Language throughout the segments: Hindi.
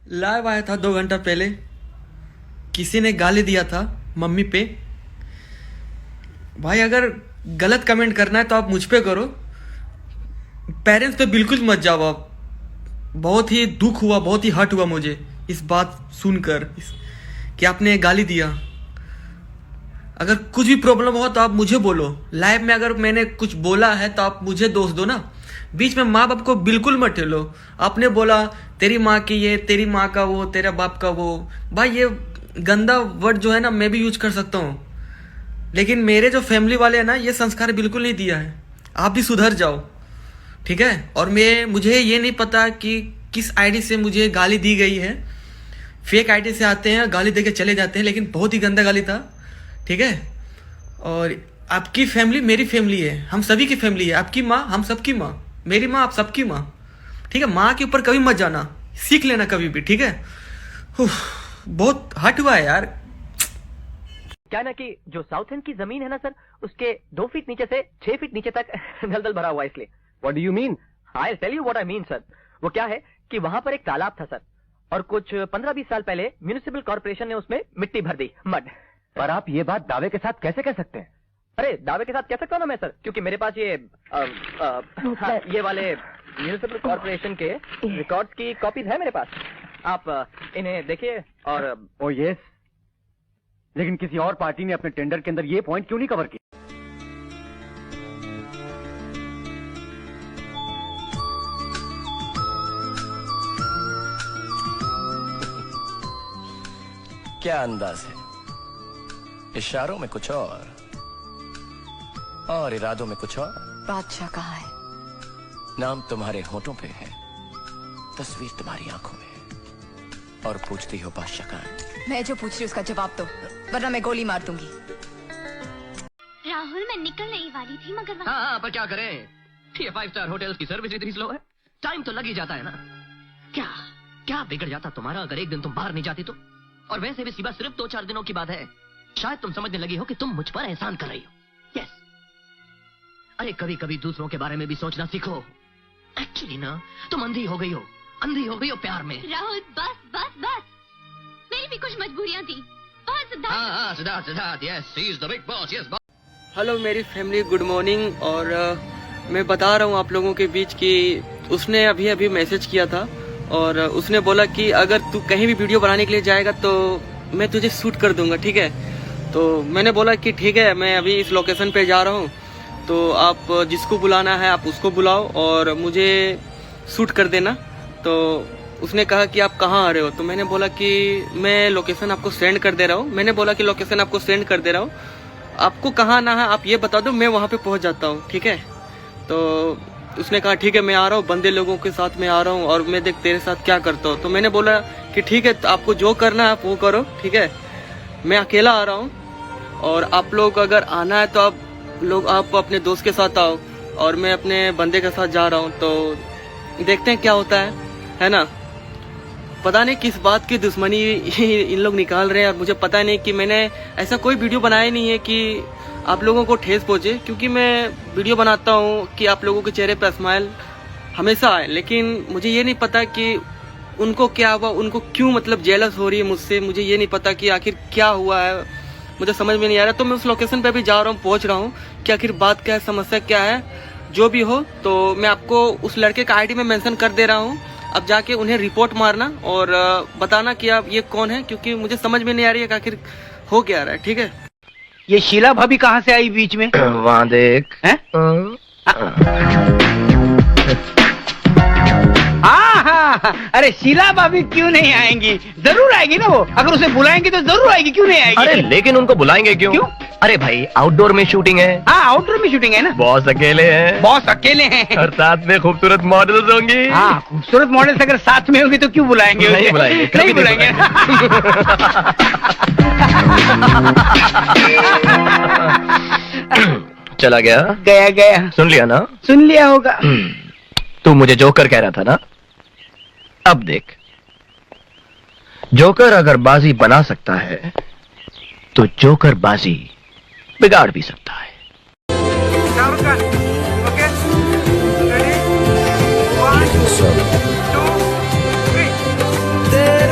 लाइव आया था 2 घंटा पहले। किसी ने गाली दिया था मम्मी पे। भाई अगर गलत कमेंट करना है तो आप मुझ पे करो, पेरेंट्स पे बिल्कुल मत जाओ आप। बहुत ही दुख हुआ, बहुत ही हर्ट हुआ मुझे इस बात सुनकर कि आपने गाली दिया। अगर कुछ भी प्रॉब्लम हो तो आप मुझे बोलो। लाइव में अगर मैंने कुछ बोला है तो आप मुझे दोष दो ना। बीच में माँ बाप को बिल्कुल मत ठेलो। आपने बोला तेरी माँ की ये, तेरी माँ का वो, तेरा बाप का वो। भाई ये गंदा वर्ड जो है ना मैं भी यूज कर सकता हूँ, लेकिन मेरे जो फैमिली वाले हैं ना ये संस्कार बिल्कुल नहीं दिया है। आप भी सुधर जाओ, ठीक है। और मुझे ये नहीं पता कि किस आईडी से मुझे गाली दी गई है। फेक आईडी से आते हैं, गाली देके चले जाते हैं, लेकिन बहुत ही गंदा गाली था, ठीक है। और आपकी फैमिली मेरी फैमिली है, हम सभी की फैमिली है। आपकी माँ हम सबकी माँ, मेरी माँ आप सबकी माँ, ठीक है। माँ के ऊपर कभी मत जाना, सीख लेना कभी भी, ठीक है। बहुत हट हुआ है यार। क्या ना कि जो साउथ एंड की जमीन है ना सर, उसके 2 फीट नीचे से 6 फीट नीचे तक दलदल भरा हुआ है, इसलिए। What do you mean? I tell you what I mean sir. वो क्या है कि वहां पर एक तालाब था सर, और कुछ 15-20 साल पहले म्युनिसिपल कॉर्पोरेशन ने उसमें मिट्टी भर दी, मड। पर आप ये बात दावे के साथ कैसे कह सकते हैं? अरे दावे के साथ कह सकता हूँ ना मैं सर, क्योंकि मेरे पास ये ये वाले म्युनिसिपल कॉर्पोरेशन के रिकॉर्ड्स की कॉपीज है मेरे पास। आप इन्हें देखिए। और ओ यस, लेकिन किसी और पार्टी ने अपने टेंडर के अंदर ये पॉइंट क्यों नहीं कवर किया? क्या अंदाज है, इशारों में कुछ और इरादों में कुछ और। बादशाह कहाँ है? नाम तुम्हारे होठों पे है, तस्वीर तुम्हारी आंखों में है, और पूछती हो बादशाह कहाँ है। मैं जो पूछ रही हूँ उसका जवाब दो, वरना मैं गोली मार दूंगी। राहुल मैं निकलने ही वाली थी मगर हाँ, पर क्या करें, ये 5 स्टार होटल्स की सर्विस इतनी स्लो है, टाइम तो लग ही जाता है ना। क्या क्या बिगड़ जाता तुम्हारा अगर एक दिन तुम बाहर नहीं जाती तो। और वैसे भी सिवा सिर्फ 2-4 दिनों की बात है, शायद तुम समझने लगी हो कि तुम मुझ पर एहसान कर रही हो। यस, अरे कभी कभी दूसरों के बारे में भी सोचना सीखो। एक्चुअली ना तुम अंधी हो गई हो प्यार में। राहुल बस बस बस, मेरी भी कुछ मजबूरियां थी। और Siddharth, yes he is the big boss, yes. Hello मेरी फैमिली, गुड मॉर्निंग। और मैं बता रहा हूँ आप लोगों के बीच कि उसने अभी अभी मैसेज किया था, और उसने बोला कि अगर तू कहीं भी वीडियो बनाने के लिए जाएगा तो मैं तुझे शूट कर दूंगा, ठीक है। तो मैंने बोला कि ठीक है, मैं अभी इस लोकेशन पे जा रहा हूँ, तो आप जिसको बुलाना है आप उसको बुलाओ और मुझे शूट कर देना। तो उसने कहा कि आप कहाँ आ रहे हो, तो मैंने बोला कि मैं लोकेशन आपको सेंड कर दे रहा हूँ। मैंने बोला कि लोकेशन आपको सेंड कर दे रहा हूँ, आपको कहाँ आना है आप ये बता दो, मैं वहाँ पे पहुँच जाता हूँ, ठीक है। तो उसने कहा ठीक है मैं आ रहा हूँ, बंदे लोगों के साथ मैं आ रहा हूँ, और मैं देख तेरे साथ क्या करता हूँ। तो मैंने बोला कि ठीक है, तो आपको जो करना है आप वो करो, ठीक है। मैं अकेला आ रहा हूँ, और आप लोग अगर आना है तो आप अपने दोस्त के साथ आओ, और मैं अपने बंदे के साथ जा रहा हूँ। तो देखते हैं क्या होता है ना। पता नहीं किस बात की दुश्मनी इन लोग निकाल रहे हैं, और मुझे पता नहीं कि मैंने ऐसा कोई वीडियो बनाया नहीं है कि आप लोगों को ठेस पहुंचे, क्योंकि मैं वीडियो बनाता हूं कि आप लोगों के चेहरे पर स्माइल हमेशा आए। लेकिन मुझे ये नहीं पता कि उनको क्या हुआ, उनको क्यों मतलब जेलस हो रही है मुझसे। मुझे ये नहीं पता कि आखिर क्या हुआ है, मुझे समझ में नहीं आ रहा। तो मैं उस लोकेशन पे भी जा रहा हूँ, पहुंच रहा हूँ कि आखिर बात क्या है, समस्या क्या है। जो भी हो तो मैं आपको उस लड़के का आईडी में मेंशन कर दे रहा हूँ। अब जाके उन्हें रिपोर्ट मारना और बताना कि आप ये कौन है, क्योंकि मुझे समझ में नहीं आ रही है कि आखिर हो क्या रहा है, ठीक है। ये शीला भाभी कहाँ से आई बीच में? वहाँ देख। हैं? हाँ, अरे शीला भाभी क्यों नहीं आएंगी? जरूर आएगी ना वो, अगर उसे बुलाएंगे तो जरूर आएगी, क्यों नहीं आएगी? अरे लेकिन उनको बुलाएंगे क्यों? क्यों? अरे भाई आउटडोर में शूटिंग है। हाँ, आउटडोर में शूटिंग है ना। बॉस अकेले हैं। बॉस अकेले हैं। और साथ में खूबसूरत मॉडल्स होंगी। हाँ, खूबसूरत मॉडल्स अगर साथ में होंगी तो क्यों बुलाएंगे? नहीं बुलाएंगे, नहीं बुलाएंगे। चला गया? गया। सुन लिया ना? सुन लिया होगा। तू मुझे जोकर कह रहा था ना? अब देख, जोकर अगर बाजी बना सकता है तो जोकर बाजी बिगाड़ भी सकता है। There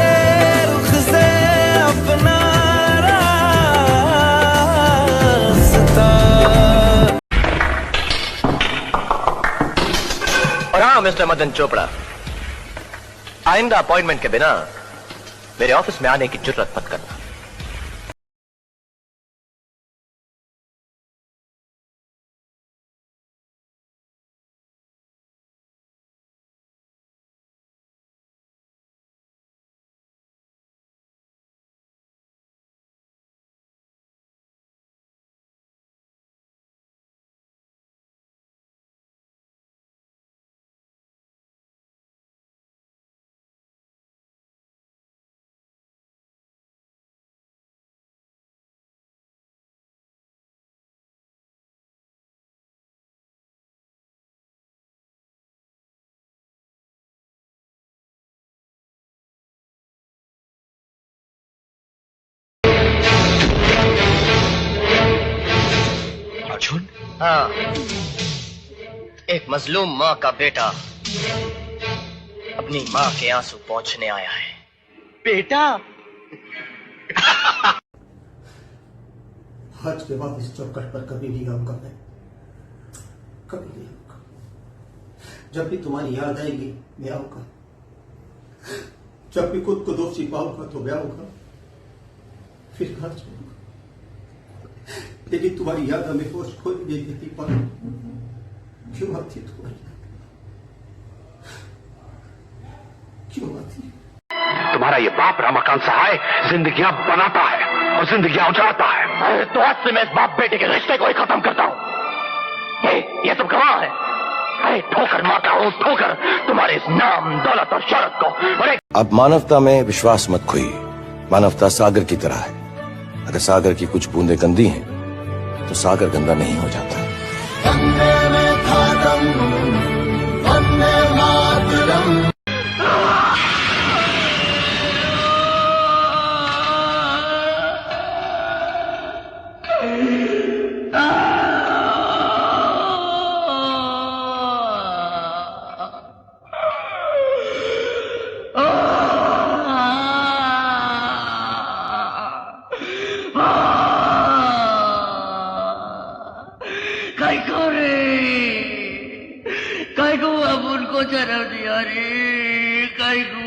मिस्टर मदन चोपड़ा, आइंदा अपॉइंटमेंट के बिना मेरे ऑफिस में आने की जुर्रत मत करना। अर्जुन, हाँ, एक मजलूम माँ का बेटा अपनी माँ के आंसू पोंछने आया है। बेटा, आज के बाद इस चौखट पर कभी नहीं आऊंगा मैं, कभी नहीं आऊंगा। जब भी तुम्हारी याद आएगी मैं आऊंगा, जब भी खुद को दोषी पाऊंगा तो मैं आऊंगा, फिर घर जाऊंगा। लेकिन तुम्हारी याद हमें होश खोल नहीं देती। पर क्यों आती तुम्हारी याद, क्यों आती? तुम्हारा ये बाप रामाकांत सहाय जिंदगियां बनाता है और जिंदगियां उजाड़ता है। तो आज से मैं इस बाप बेटे के रिश्ते को ही खत्म करता हूँ। ये सब गवाह है। अरे ठोकर मारता हूँ, ठोकर तुम्हारे इस नाम, दौलत और शौहरत को। अब मानवता में विश्वास मत खोइए। मानवता सागर की तरह है। अगर सागर की कुछ बूंदें गंदी हैं तो सागर गंदा नहीं हो जाता। काय को अब उनको जन्म दिया रे, काय को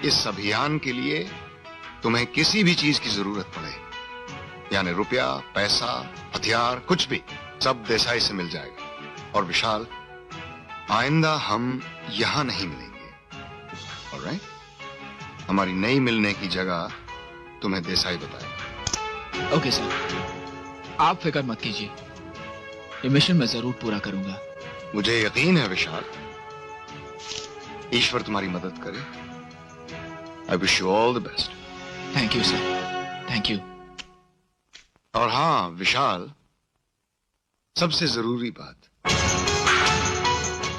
इस अभियान के लिए तुम्हें किसी भी चीज की जरूरत पड़े, यानी रुपया, पैसा, हथियार, कुछ भी, सब देसाई से मिल जाएगा। और विशाल, आइंदा हम यहां नहीं मिलेंगे। ऑलराइट? हमारी नई मिलने की जगह तुम्हें देसाई बताएगा। ओके सर, आप फिक्र मत कीजिए, ये मिशन मैं जरूर पूरा करूंगा। मुझे यकीन है विशाल, ईश्वर तुम्हारी मदद करे। I wish you all the best. Thank you sir, thank you. और हाँ विशाल, सबसे जरूरी बात,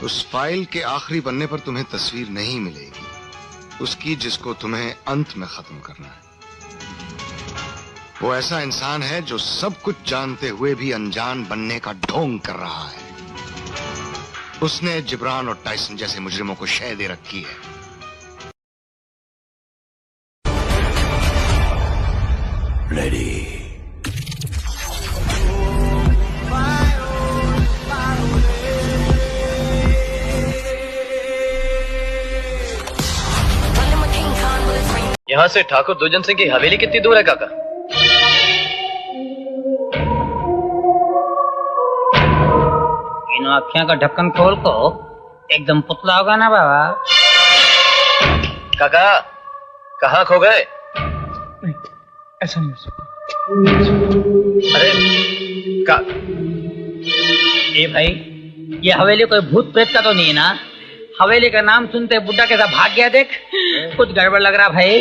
उस फाइल के आखिरी पन्ने पर तुम्हें तस्वीर नहीं मिलेगी उसकी जिसको तुम्हें अंत में खत्म करना है। वो ऐसा इंसान है जो सब कुछ जानते हुए भी अनजान बनने का ढोंग कर रहा है। उसने जिब्रान और टाइसन जैसे मुजरिमों को शय दे रखी है। रेडी। यहाँ से ठाकुर दुर्जन सिंह की हवेली कितनी दूर है काका? इन आँखियों का ढक्कन खोल को एकदम पुतला होगा ना बाबा। काका कहाँ खो गए? ऐसा नहीं हो सकता। अरे ए भाई, ये हवेली कोई भूत प्रेत का तो नहीं है ना? हवेली का नाम सुनते बुड्ढा कैसा भाग गया, देख। कुछ गड़बड़ लग रहा भाई।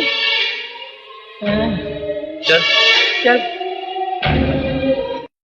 चल चल।